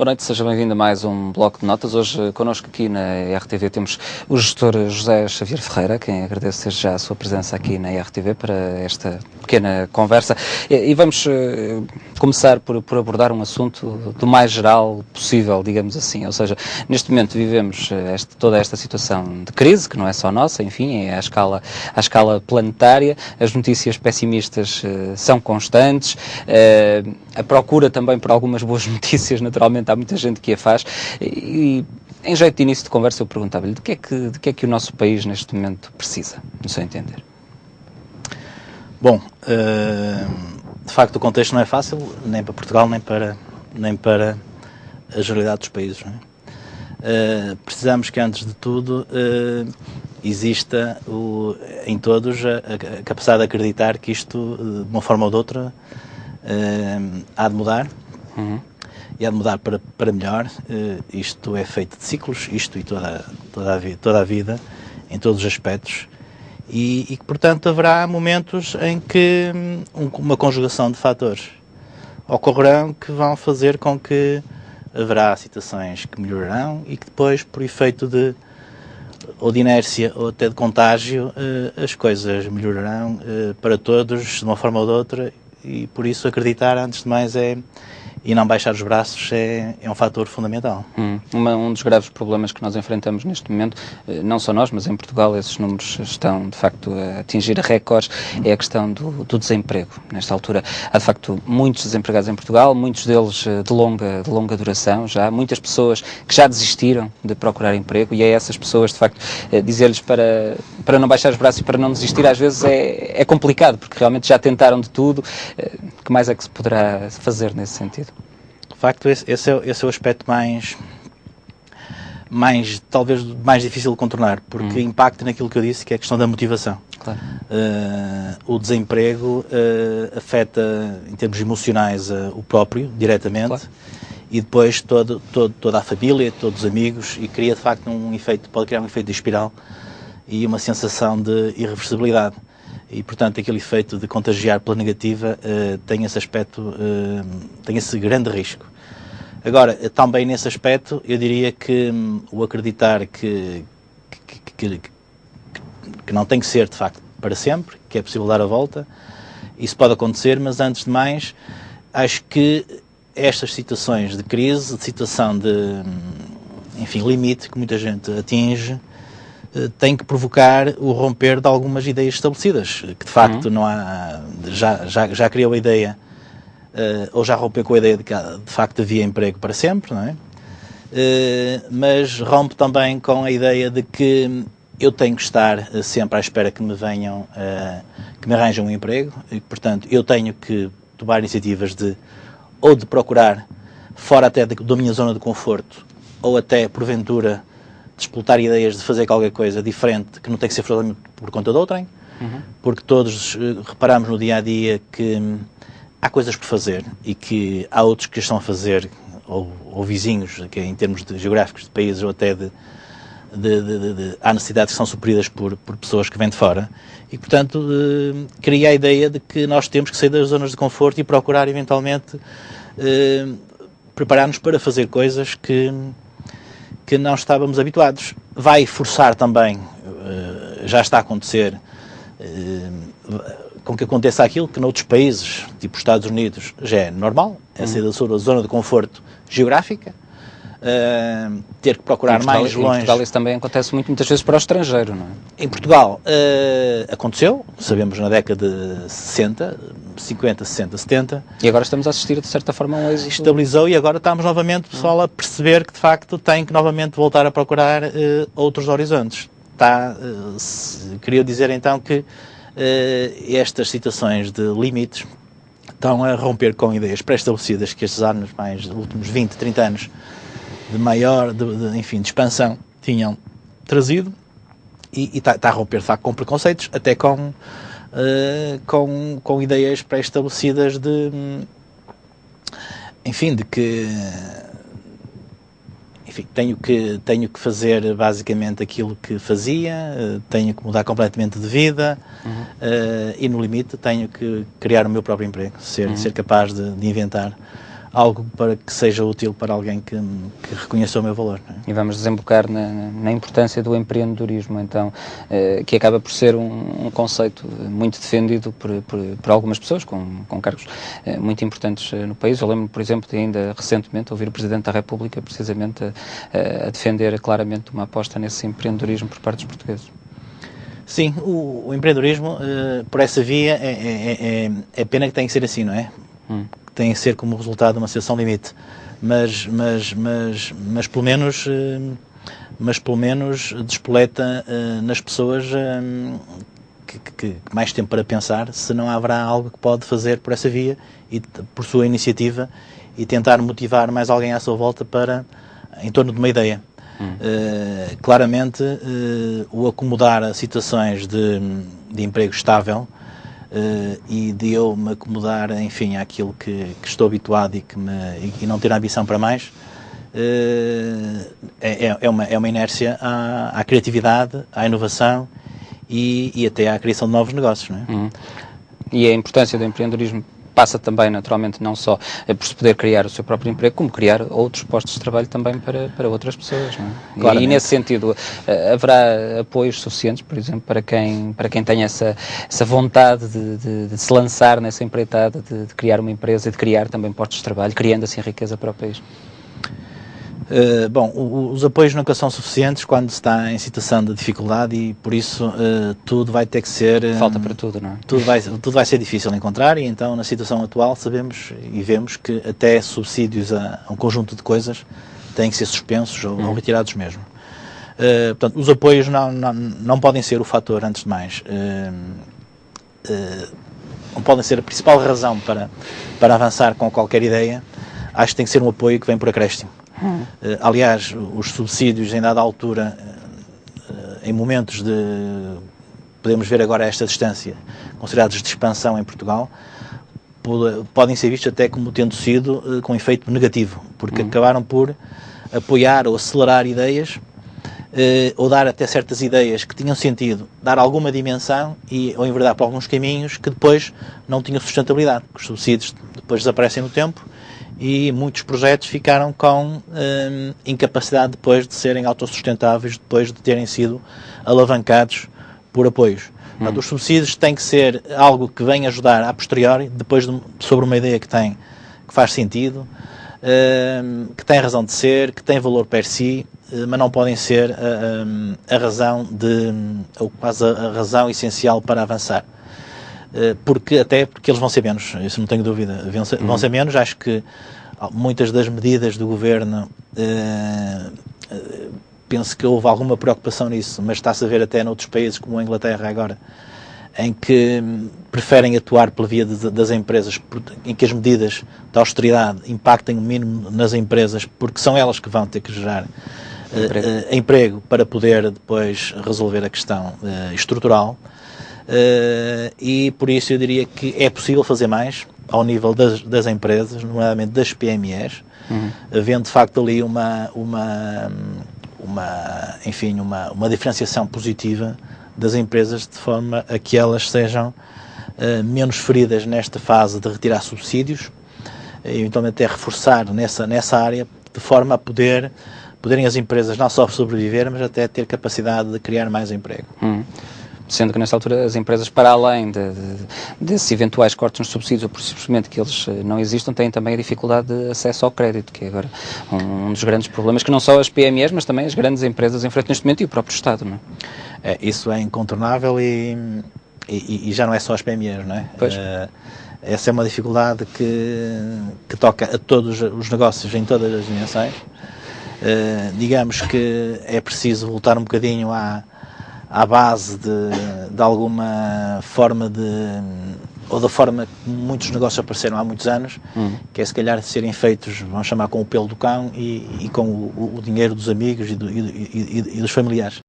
Boa noite, seja bem-vindo a mais um Bloco de Notas. Hoje, connosco aqui na RTV, temos o gestor José Xavier Ferreira, quem agradeço desde já a sua presença aqui na RTV para esta pequena conversa. E vamos começar por abordar um assunto do mais geral possível, digamos assim. Ou seja, neste momento vivemos toda esta situação de crise, que não é só nossa, enfim, é à escala planetária. As notícias pessimistas são constantes. A procura também por algumas boas notícias, naturalmente, há muita gente que a faz. E em jeito de início de conversa, eu perguntava-lhe de que é que o nosso país neste momento precisa, no seu entender? Bom, de facto o contexto não é fácil, nem para Portugal, nem para a generalidade dos países. Não é? Precisamos que, antes de tudo, exista em todos a capacidade de acreditar que isto, de uma forma ou de outra, há de mudar. E há de mudar para melhor. Isto é feito de ciclos, isto e toda a vida, em todos os aspectos, e que, portanto, haverá momentos em que uma conjugação de fatores ocorrerão que vão fazer com que haverá situações que melhorarão e que depois, por efeito ou de inércia ou até de contágio, as coisas melhorarão para todos, de uma forma ou de outra, e por isso acreditar, antes de mais, e não baixar os braços é um fator fundamental. Um dos graves problemas que nós enfrentamos neste momento, não só nós, mas em Portugal esses números estão de facto a atingir recordes, é a questão do desemprego. Nesta altura há de facto muitos desempregados em Portugal, muitos deles de longa duração já, muitas pessoas que já desistiram de procurar emprego, e a essas pessoas de facto dizer-lhes para não baixar os braços e para não desistir às vezes é complicado, porque realmente já tentaram de tudo. Que mais é que se poderá fazer nesse sentido? De facto, esse é o aspecto talvez mais difícil de contornar, porque impacta naquilo que eu disse, que é a questão da motivação. Claro. O desemprego afeta, em termos emocionais, o próprio, diretamente, claro. E depois toda a família, todos os amigos, e cria, de facto, pode criar um efeito de espiral e uma sensação de irreversibilidade. E, portanto, aquele efeito de contagiar pela negativa tem esse aspecto, tem esse grande risco. Agora, também nesse aspecto, eu diria que o acreditar que não tem que ser, de facto, para sempre, que é possível dar a volta, isso pode acontecer, mas antes de mais, acho que estas situações de crise, de situação de, limite que muita gente atinge, tem que provocar o romper de algumas ideias estabelecidas, que de facto não há, já criou a ideia, ou já rompeu com a ideia de que de facto havia emprego para sempre, não é? Mas rompe também com a ideia de que eu tenho que estar sempre à espera que me venham, que me arranjam um emprego, e portanto eu tenho que tomar iniciativas de procurar fora até da minha zona de conforto, ou até porventura explotar ideias de fazer qualquer coisa diferente, que não tem que ser por conta de outrem, porque todos reparamos no dia-a-dia que há coisas por fazer e que há outros que estão a fazer, ou vizinhos, que em termos geográficos de países, ou até há necessidades que são supridas por pessoas que vêm de fora, e portanto cria a ideia de que nós temos que sair das zonas de conforto e procurar eventualmente preparar-nos para fazer coisas que não estávamos habituados. Vai forçar também, já está a acontecer, com que aconteça aquilo que noutros países, tipo os Estados Unidos, já é normal, é sair da sua zona de conforto geográfica, ter que procurar mais longe. Em Portugal isso também acontece muitas vezes para o estrangeiro, não é? Em Portugal aconteceu, sabemos, na década de 60, 50, 60, 70. E agora estamos a assistir, de certa forma, a um êxito. Estabilizou, e agora estamos novamente, pessoal, a perceber que de facto tem que novamente voltar a procurar outros horizontes. Queria dizer então que estas situações de limites estão a romper com ideias pré-estabelecidas que estes anos, mais dos últimos 20, 30 anos de expansão tinham trazido, e está a romper de facto com preconceitos, até com ideias pré-estabelecidas de que tenho que fazer basicamente aquilo que fazia, tenho que mudar completamente de vida, e no limite tenho que criar o meu próprio emprego, ser capaz de inventar algo para que seja útil para alguém que reconheça o meu valor. Não é? E vamos desembocar na importância do empreendedorismo, então, que acaba por ser um conceito muito defendido por algumas pessoas com cargos muito importantes no país. Eu lembro, por exemplo, de ainda recentemente ouvir o Presidente da República precisamente a defender claramente uma aposta nesse empreendedorismo por parte dos portugueses. Sim, o empreendedorismo, por essa via, é pena que tenha que ser assim, não é? Tem que ser como resultado de uma situação limite, mas pelo menos despoleta nas pessoas que mais tempo para pensar se não haverá algo que pode fazer por essa via e por sua iniciativa e tentar motivar mais alguém à sua volta em torno de uma ideia. Claramente o acomodar a situações de emprego estável e de eu me acomodar, enfim, àquilo que estou habituado e não ter ambição para mais, é uma inércia à criatividade, à inovação e até à criação de novos negócios. Não é? E a importância do empreendedorismo passa também, naturalmente, não só por se poder criar o seu próprio emprego, como criar outros postos de trabalho também para outras pessoas. Não é? E nesse sentido, haverá apoios suficientes, por exemplo, para quem tem essa vontade de se lançar nessa empreitada, de criar uma empresa e de criar também postos de trabalho, criando assim riqueza para o país? Os apoios nunca são suficientes quando se está em situação de dificuldade e por isso tudo vai ter que ser... Falta para tudo, não é? Tudo vai ser difícil de encontrar e então na situação atual sabemos e vemos que até subsídios a um conjunto de coisas têm que ser suspensos ou retirados mesmo. Portanto, os apoios não podem ser o fator, antes de mais. Não podem ser a principal razão para avançar com qualquer ideia. Acho que tem que ser um apoio que vem por acréscimo. Aliás, os subsídios em dada altura, em momentos podemos ver agora a esta distância, considerados de expansão em Portugal, podem ser vistos até como tendo sido com efeito negativo, porque acabaram por apoiar ou acelerar ideias, ou dar até certas ideias que tinham sentido, dar alguma dimensão ou enverdar por alguns caminhos que depois não tinham sustentabilidade, porque os subsídios depois desaparecem no tempo e muitos projetos ficaram com incapacidade depois de serem autossustentáveis, depois de terem sido alavancados por apoios. Portanto, os subsídios têm que ser algo que venha ajudar a posteriori, depois sobre uma ideia que faz sentido, que tem razão de ser, que tem valor per si, mas não podem ser a razão ou quase a razão essencial para avançar. Porque eles vão ser menos, isso não tenho dúvida, vão ser menos. Acho que muitas das medidas do governo, penso que houve alguma preocupação nisso, mas está-se a ver até noutros países como a Inglaterra agora, em que preferem atuar pela via das empresas, em que as medidas de austeridade impactem o mínimo nas empresas, porque são elas que vão ter que gerar emprego para poder depois resolver a questão estrutural. E por isso eu diria que é possível fazer mais ao nível das empresas, nomeadamente das PMEs, havendo de facto ali uma diferenciação positiva das empresas, de forma a que elas sejam menos feridas nesta fase de retirar subsídios, e eventualmente até reforçar nessa área, de forma a poderem as empresas não só sobreviver, mas até ter capacidade de criar mais emprego. Sendo que nesta altura as empresas, para além desses eventuais cortes nos subsídios, ou por simplesmente que eles não existam, têm também a dificuldade de acesso ao crédito, que é agora um dos grandes problemas, que não só as PMEs, mas também as grandes empresas enfrentam neste momento e o próprio Estado, não é? Isso é incontornável e já não é só as PMEs, não é? Pois. Essa é uma dificuldade que toca a todos os negócios em todas as dimensões. Digamos que é preciso voltar um bocadinho à base de alguma forma ou da forma que muitos negócios apareceram há muitos anos, que é se calhar serem feitos, vamos chamar, com o pelo do cão e com o dinheiro dos amigos e dos familiares.